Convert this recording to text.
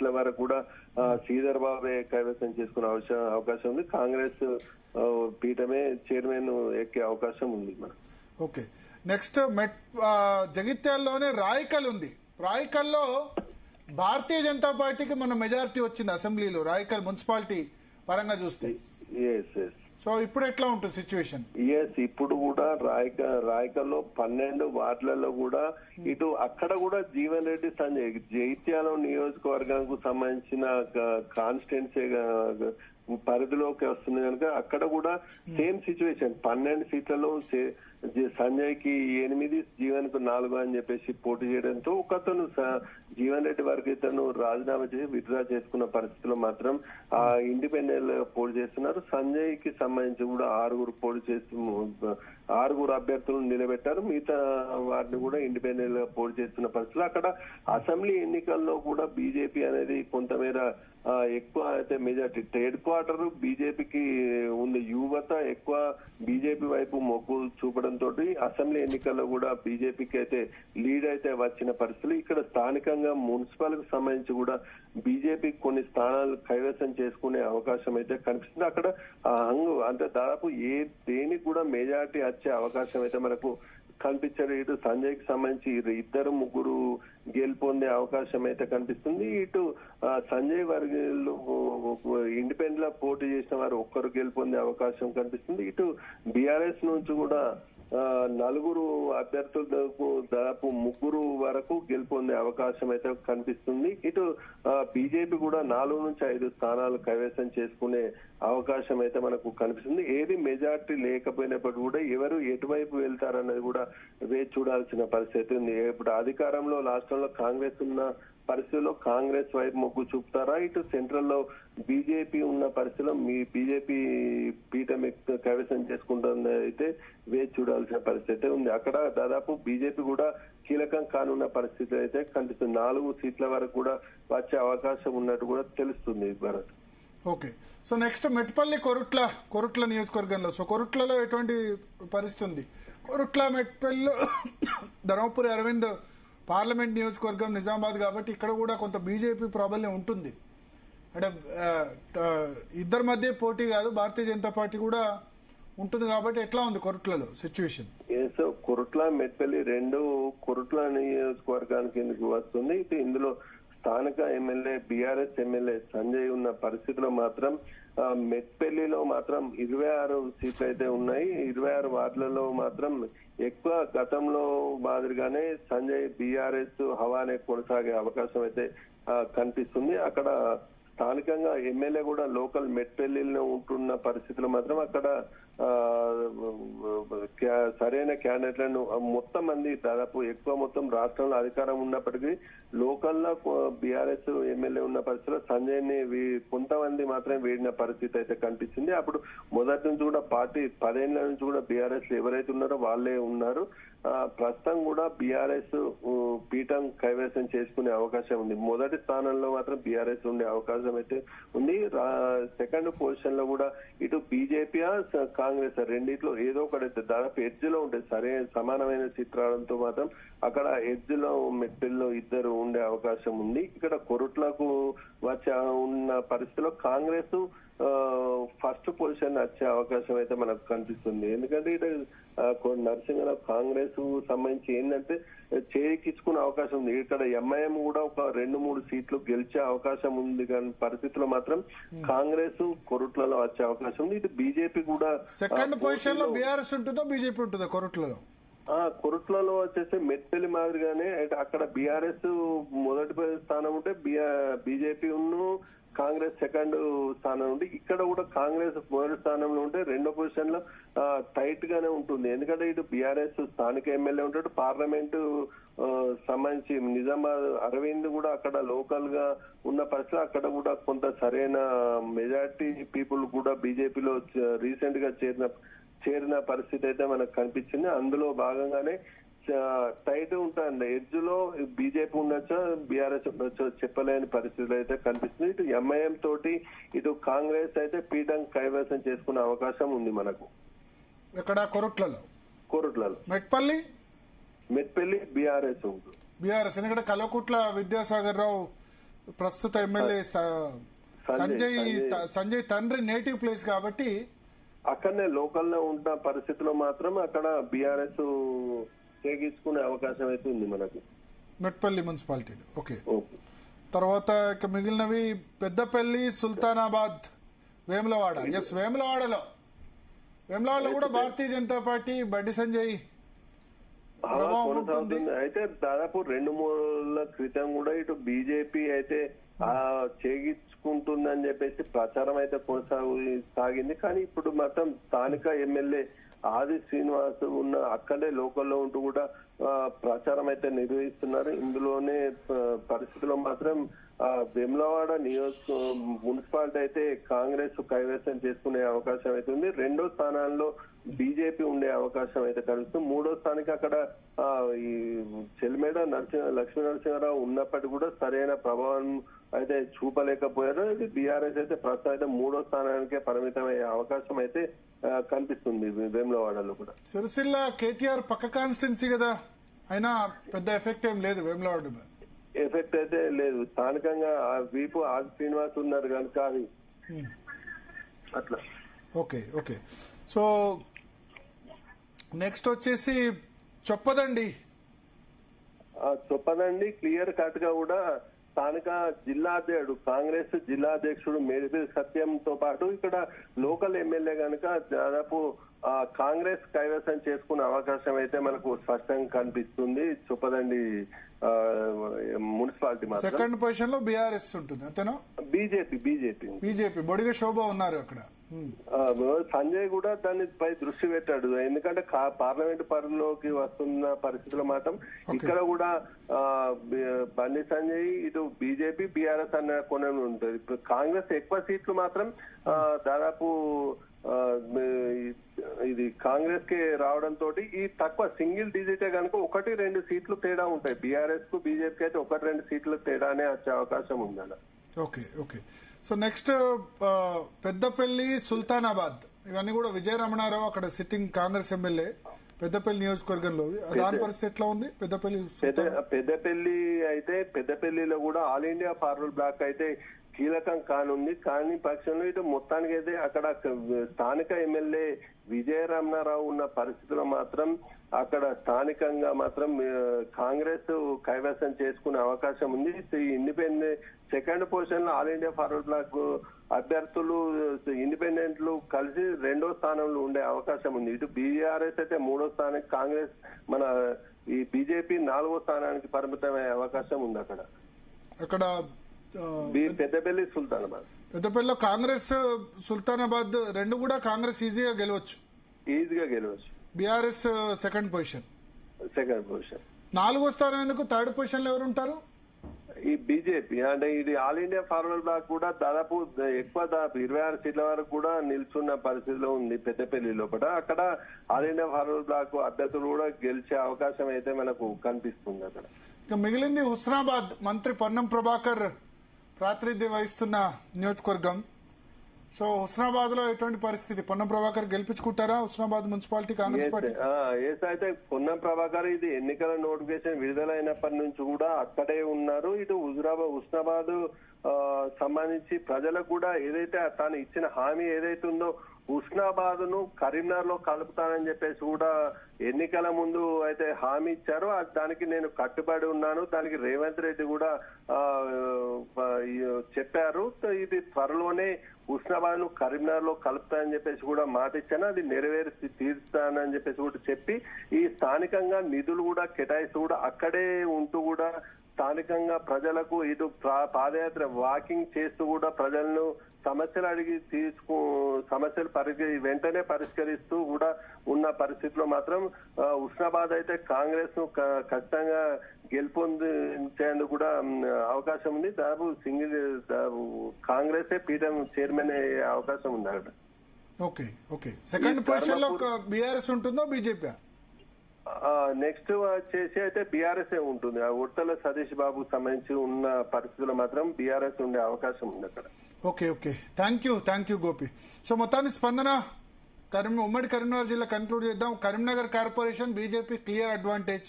సీట్ల వరకు కూడా శ్రీధర్ బాబే కైవసం చేసుకునే అవకాశం ఉంది. కాంగ్రెస్ పీఠమే చైర్మన్ ఎక్కే అవకాశం ఉంది మనకు. ఓకే, నెక్స్ట్ జగిత్యాలలోనే రాయకల్ ఉంది. రాయకల్లో భారతీయ జనతా పార్టీకి మన మెజారిటీ వచ్చింది అసెంబ్లీలో, రాయకల్ మున్సిపాలిటీ పరంగా చూస్తే. సో ఇప్పుడు ఎట్లా ఉంటుంది సిచ్యువేషన్? ఇప్పుడు కూడా రాయకల్లో 12 వార్డులలో కూడా ఇటు అక్కడ కూడా జీవన్ రెడ్డి సంజయ్ జైత్యాల నియోజకవర్గానికి సంబంధించిన కాన్స్టిట్యున్సీ పరిధిలోకి వస్తుంది కనుక అక్కడ కూడా సేమ్ సిచ్యువేషన్. 12 సీట్లలో సంజయ్ కి 8, జీవన్ కు 4 అని చెప్పేసి పోటీ చేయడంతో ఒకతను జీవన్ రెడ్డి వరకు ఇతను రాజీనామా చేసి విత్డ్రా చేసుకున్న పరిస్థితిలో మాత్రం ఆ ఇండిపెండెంట్ పోటీ చేస్తున్నారు. సంజయ్ కి సంబంధించి కూడా 6 పోటీ చేస్తూ 6 అభ్యర్థులను నిలబెట్టారు. మిగతా వారిని కూడా ఇండిపెండెంట్ గా పోటీ చేస్తున్న పరిస్థితులు. అక్కడ అసెంబ్లీ ఎన్నికల్లో కూడా బీజేపీ అనేది కొంతమేర ఎక్కువ అయితే మెజార్టీ హెడ్ క్వార్టర్ బీజేపీకి ఉంది. యువత ఎక్కువ బీజేపీ వైపు మొగ్గు చూపడంతో అసెంబ్లీ ఎన్నికల్లో కూడా బీజేపీకి అయితే లీడ్ అయితే వచ్చిన పరిస్థితులు. ఇక్కడ స్థానికంగా మున్సిపల్ కు సంబంధించి కూడా బీజేపీ కొన్ని స్థానాలు కైవసం చేసుకునే అవకాశం అయితే కనిపిస్తుంది. అక్కడ అంటే దాదాపు దేనికి కూడా మెజార్టీ వచ్చే అవకాశం అయితే మనకు కనిపించారు. ఇటు సంజయ్ కి సంబంధించి 2-3 గెలుపొందే అవకాశం అయితే కనిపిస్తుంది. ఇటు సంజయ్ వర్గంలో ఇండిపెండెంట్ గా పోటీ చేసిన వారు 1 గెలుపొందే అవకాశం కనిపిస్తుంది. ఇటు బీఆర్ఎస్ నుంచి కూడా 4 అభ్యర్థులకు దాదాపు 3 వరకు గెలుపొందే అవకాశం అయితే కనిపిస్తుంది. ఇటు బీజేపీ కూడా 4 నుంచి 5 స్థానాలు కైవసం చేసుకునే అవకాశం అయితే మనకు కనిపిస్తుంది. ఏది మెజార్టీ లేకపోయినప్పటికీ కూడా ఎవరు ఎటువైపు వెళ్తారన్నది కూడా వేచి చూడాల్సిన పరిస్థితి ఉంది. ఇప్పుడు అధికారంలో రాష్ట్రంలో కాంగ్రెస్ ఉన్న పరిస్థితుల్లో కాంగ్రెస్ వైపు మొగ్గు చూపుతారా, ఇటు సెంట్రల్ లో బీజేపీ ఉన్న పరిస్థితిలో మీ బీజేపీ పీఠం కైవసం చేసుకుంటుంది అయితే వేచి చూడాల్సిన పరిస్థితి ఉంది. అక్కడ దాదాపు బీజేపీ కూడా కీలకం కానున్న పరిస్థితి అయితే కనిపిస్తుంది. 4 సీట్ల వరకు కూడా వచ్చే అవకాశం ఉన్నట్టు కూడా తెలుస్తుంది Bharat. Okay, so next Metpalli Korutla నియోజకవర్గంలో. సో కొరుట్లలో ఎటువంటి పరిస్థితి ఉంది? కొరుట్ల మెట్పల్లి ధర్మపురి అరవింద్ పార్లమెంట్ నియోజకవర్గం నిజామాబాద్ కాబట్టి ఇక్కడ కూడా కొంత బీజేపీ ప్రాబల్యం ఉంటుంది. అంటే ఇద్దరి మధ్య పోటీ కాదు, భారతీయ జనతా పార్టీ కూడా ఉంటుంది కాబట్టి ఎట్లా ఉంది కొరుట్లలో సిచ్యువేషన్? కొరుట్ల మెట్పల్లి 2 కొరుట్ల నియోజకవర్గానికి కిందకి వస్తుంది. ఇందులో స్థానిక ఎమ్మెల్యే బీఆర్ఎస్ ఎమ్మెల్యే సంజయ్ ఉన్న పరిస్థితిలో మాత్రం మెట్పల్లిలో మాత్రం 26 సీట్లు అయితే ఉన్నాయి. 26 వార్డులలో మాత్రం ఎక్కువ గతంలో మాదిరిగానే సంజయ్ బీఆర్ఎస్ హవానే కొనసాగే అవకాశం అయితే కనిపిస్తుంది. అక్కడ స్థానికంగా ఎమ్మెల్యే కూడా లోకల్ మెట్పల్లిలో ఉంటున్న పరిస్థితులు మాత్రం అక్కడ సరైన క్యాండిడేట్లను మొత్తం మంది దాదాపు ఎక్కువ మొత్తం రాష్ట్రంలో అధికారం ఉన్నప్పటికీ లోకల్ లో బీఆర్ఎస్ ఎమ్మెల్యే ఉన్న పరిస్థితిలో సంజయ్ ని కొంతమంది మాత్రమే వేడిన పరిస్థితి అయితే కనిపిస్తుంది. అప్పుడు మొదటి నుంచి కూడా పార్టీ 10 ఏళ్ల నుంచి కూడా బీఆర్ఎస్ ఎవరైతే ఉన్నారో వాళ్ళే ఉన్నారు. ప్రస్తుతం కూడా బీఆర్ఎస్ పీఠం కైవసం చేసుకునే అవకాశం ఉంది. మొదటి స్థానంలో మాత్రం బీఆర్ఎస్ ఉండే అవకాశం అయితే ఉంది. సెకండ్ పొజిషన్ లో కూడా ఇటు బీజేపీ కాంగ్రెస్ రెండిట్లో ఏదో ఒకటి దాదాపు ఎడ్జ్ లో ఉంటాయి. సమానమైన సీట్ రావడంతో మాత్రం అక్కడ ఎడ్జ్ లో మెట్పల్లిలో 2 ఉండే అవకాశం ఉంది. ఇక్కడ కొరుట్లకు ఉన్న పరిస్థితిలో కాంగ్రెస్ ఫస్ట్ పొజిషన్ వచ్చే అవకాశం అయితే మనకు కనిపిస్తుంది. ఎందుకంటే ఇటు నరసింహరావు కాంగ్రెస్ సంబంధించి ఏంటంటే చేయికిచ్చుకునే అవకాశం ఉంది. ఇక్కడ ఎంఐఎం కూడా ఒక 2-3 సీట్లు గెలిచే అవకాశం ఉంది. కానీ పరిస్థితిలో మాత్రం కాంగ్రెస్ కొరుట్లలో వచ్చే అవకాశం ఉంది. ఇటు బీజేపీ కూడా సెకండ్ పొజిషన్ లో బీఆర్ఎస్ ఉంటుందో బీజేపీ ఉంటుందో కొరుట్లలో? కొరుట్లలో వచ్చేసి మెట్పల్లి మాదిరిగానే అక్కడ బీఆర్ఎస్ మొదటి స్థానం ఉంటే బీజేపీ కాంగ్రెస్ సెకండ్ స్థానం ఉండి ఇక్కడ కూడా కాంగ్రెస్ మొదటి స్థానంలో ఉంటే 2వ పొజిషన్ లో టైట్ గానే ఉంటుంది. ఎందుకంటే ఇటు బీఆర్ఎస్ స్థానిక ఎమ్మెల్యే ఉంటాడు, పార్లమెంటు సంబంధించి నిజామాబాద్ అరవింద్ కూడా అక్కడ లోకల్ గా ఉన్న పరిస్థితి అక్కడ కూడా కొంత సరైన మెజారిటీ పీపుల్ కూడా బీజేపీలో రీసెంట్ గా చేరిన పరిస్థితి అయితే మనకు కనిపించింది. అందులో భాగంగానే టైట్ ఉంటుంది. ఎడ్జ్ లో బీజేపీ ఉండొచ్చో బీఆర్ఎస్ ఉండొచ్చో చెప్పలేని పరిస్థితులు అయితే కనిపిస్తుంది. ఇటు ఎంఐఎం తోటి ఇటు కాంగ్రెస్ అయితే పీఠం కైవసం చేసుకునే అవకాశం ఉంది మనకు. ఇక్కడ కొరుట్లలో మెట్పల్లి బీఆర్ఎస్ ఉంటుంది. బీఆర్ఎస్ ఎందుకంటే కల్వకుట్ల విద్యాసాగర్ రావు ప్రస్తుత ఎమ్మెల్యే సంజయ్ తండ్రి నేటివ్ ప్లేస్ కాబట్టి అక్కడనే లోకల్లో ఉన్న పరిస్థితిలో మాత్రం అక్కడ బీఆర్ఎస్ చేగించుకునే అవకాశం అయితే ఉంది మనకు మెట్పల్లి మున్సిపాలిటీ. ఓకే, తర్వాత ఇక మిగిలినవి పెద్దపల్లి, సుల్తానాబాద్, వేములవాడ. ఎస్, వేములవాడలో కూడా భారతీయ జనతా పార్టీ బండి సంజయ్ కొనసాగుతుంది. అయితే దాదాపు 2-3 క్రితం కూడా ఇటు బీజేపీ అయితే చేగించుకుంటుందని చెప్పేసి ప్రచారం అయితే కొనసాగింది. కానీ ఇప్పుడు మాత్రం స్థానిక ఎమ్మెల్యే ఆది శ్రీనివాస్ ఉన్న అక్కడే లోకల్లో ఉంటూ కూడా ప్రచారం అయితే నిర్వహిస్తున్నారు. ఇందులోనే పరిస్థితిలో మాత్రం వేములవాడ మున్సిపాలిటీ అయితే కాంగ్రెస్ కైవసం చేసుకునే అవకాశం అయితే ఉంది. 2వ స్థానాల్లో బీజేపీ ఉండే అవకాశం అయితే కలుస్తుంది. 3వ స్థానానికి అక్కడ ఈ చెల్లిమేడ లక్ష్మీ నరసింహారావు ఉన్నప్పటికీ కూడా సరైన ప్రభావం అయితే చూపలేకపోయారు. ఇది బీఆర్ఎస్ అయితే ప్రస్తుతం అయితే 3వ స్థానానికే పరిమితమయ్యే అవకాశం అయితే కనిపిస్తుంది వేములవాడలో కూడా. సిరిసిల్ల కేటీఆర్ పక్క కాన్స్టిట్యున్సీ కదా, అయినా పెద్ద ఎఫెక్ట్ ఏం లేదు వేములవాడ. ఎఫెక్ట్ అయితే లేదు. స్థానికంగా వీపు ఆది శ్రీనివాస్ ఉన్నారు కనుక అది అట్లా. ఓకే. సో నెక్స్ట్ వచ్చేసి చొప్పదండి క్లియర్ కట్ గా కూడా స్థానిక జిల్లా అధ్యక్షుడు కాంగ్రెస్ జిల్లా అధ్యక్షుడు మేడిపల్లి సత్యంతో పాటు ఇక్కడ లోకల్ ఎమ్మెల్యే కనుక దాదాపు కాంగ్రెస్ కైవసం చేసుకునే అవకాశం అయితే మనకు స్పష్టంగా కనిపిస్తుంది. చొప్పదండి మున్సిపాలిటీ మాత్రం సెకండ్ పొజిషన్ లో బీఆర్ఎస్ ఉంటుంది అంతేనా? బీజేపీ బొడిగ శోభ ఉన్నారు అక్కడ. సంజయ్ కూడా దానిపై దృష్టి పెట్టాడు. ఎందుకంటే పార్లమెంట్ పరిధిలోకి వస్తున్న పరిస్థితుల్లో మాత్రం ఇక్కడ కూడా బండి సంజయ్ ఇటు బీజేపీ బీఆర్ఎస్ అన్న కోణంలో ఉంటుంది. ఇప్పుడు కాంగ్రెస్ ఎక్కువ సీట్లు మాత్రం దాదాపు ఇది కాంగ్రెస్ కి రావడంతో ఈ తక్కువ సింగిల్ డిజిటే కనుక 1-2 సీట్లు తేడా ఉంటాయి. బీఆర్ఎస్ కు బీజేపీకి అయితే 1-2 సీట్ల తేడానే వచ్చే అవకాశం ఉంది అలా. Okay. So next Peddapalli, Sultanabad ఇవన్నీ కూడా విజయ రమణారావు అక్కడ సిట్టింగ్ కాంగ్రెస్ ఎమ్మెల్యే పెద్దపల్లి నియోజకవర్గంలో. దాని పరిస్థితి ఎట్లా ఉంది? పెద్దపల్లి అయితే పెద్దపల్లిలో కూడా ఆల్ ఇండియా ఫార్వర్డ్ బ్లాక్ అయితే కీలకం కానుంది. కానీ పక్షంలో ఇటు మొత్తానికి అయితే అక్కడ స్థానిక ఎమ్మెల్యే విజయ రమణారావు ఉన్న పరిస్థితుల్లో మాత్రం అక్కడ స్థానికంగా మాత్రం కాంగ్రెస్ కైవసం చేసుకునే అవకాశం ఉంది. ఇండిపెండెంట్ సెకండ్ పొజిషన్ లో ఆల్ ఇండియా ఫార్వర్డ్ బ్లాక్ అభ్యర్థులు ఇండిపెండెంట్లు కలిసి 2వ స్థానంలో ఉండే అవకాశం ఉంది. ఇటు బీఆర్ఎస్ అయితే 3వ స్థానానికి, కాంగ్రెస్ మన ఈ బీజేపీ 4వ స్థానానికి పరిమితమయ్యే అవకాశం ఉంది. అక్కడ పెద్దపల్లి, సుల్తానాబాద్. పెద్దపల్లిలో కాంగ్రెస్, సుల్తానాబాద్ 2 కూడా కాంగ్రెస్ ఈజీగా గెలవచ్చు. BRS second position. 4వ స్థానం ఎందుకు? 3rd పొజిషన్ లో ఎవరు ఉంటారు? ఈ బీజేపీ అంటే ఇది ఆల్ ఇండియా ఫార్వర్డ్ బ్లాక్ కూడా దాదాపు ఎక్కువ 26 సీట్ల వరకు కూడా నిల్చున్న పరిస్థితిలో ఉంది పెద్దపల్లి లోపల. అక్కడ ఆల్ ఇండియా ఫార్వర్డ్ బ్లాక్ అభ్యర్థులు కూడా గెలిచే అవకాశం అయితే మనకు కనిపిస్తుంది అక్కడ. ఇక మిగిలింది హుస్నాబాద్. మంత్రి పొన్నం ప్రభాకర్ ప్రాతినిధ్యం వహిస్తున్న నియోజకవర్గం. సో హుస్నాబాద్ లో ఎటువంటి పరిస్థితి? పొన్నం ప్రభాకర్ గెలిపించుకుంటారా హుస్నాబాద్ మున్సిపాలిటీ కాంగ్రెస్ పార్టీ? అయితే పొన్నం ప్రభాకర్ ఇది ఎన్నికల నోటిఫికేషన్ విడుదలైనప్పటి నుంచి కూడా అక్కడే ఉన్నారు. ఇటు హుస్నాబాద్ సంబంధించి ప్రజలకు కూడా ఏదైతే తాను ఇచ్చిన హామీ ఏదైతే ఉందో హుస్నాబాద్ ను కరీంనగర్ లో కలుపుతానని చెప్పేసి కూడా ఎన్నికల ముందు అయితే హామీ ఇచ్చారు. దానికి నేను కట్టుబడి ఉన్నాను, దానికి రేవంత్ రెడ్డి కూడా చెప్పారు. ఇది త్వరలోనే హుస్నాబాద్ ను కరీంనగర్ లో కలుపుతానని చెప్పేసి కూడా మాట ఇచ్చాను, అది నెరవేర్చి తీరుస్తానని చెప్పేసి కూడా చెప్పి ఈ స్థానికంగా నిధులు కూడా కేటాయిస్తూ కూడా అక్కడే ఉంటూ కూడా స్థానికంగా ప్రజలకు ఇటు పాదయాత్ర వాకింగ్ చేస్తూ కూడా ప్రజలను సమస్యలు అడిగి సమస్యలు వెంటనే పరిష్కరిస్తూ కూడా ఉన్న పరిస్థితిలో మాత్రం హుస్నాబాద్ అయితే కాంగ్రెస్ ను ఖచ్చితంగా గెలుపొందేందుకు కూడా అవకాశం ఉంది. దాదాపు సింగిల్ కాంగ్రెస్ పీఠం చైర్మన్ అయ్యే అవకాశం ఉంది అక్కడ. ఓకే. సెకండ్ పొజిషన్ లో బీఆర్ఎస్ ఉంటుందో బీజేపీ? నెక్స్ట్ వచ్చేసి అయితే బీఆర్ఎస్ ఉంటుంది. ఆ ఉడతల సతీష్ బాబుకు సంబంధించి ఉన్న పరిస్థితుల్లో మాత్రం బీఆర్ఎస్ ఉండే అవకాశం ఉంది అక్కడ. Okay. Thank you Gopi. So మొత్తాన్ని స్పందన ఉమ్మడి కరీంనగర్ జిల్లా కన్క్లూడ్ చేద్దాం. Karimnagar corporation BJP clear advantage.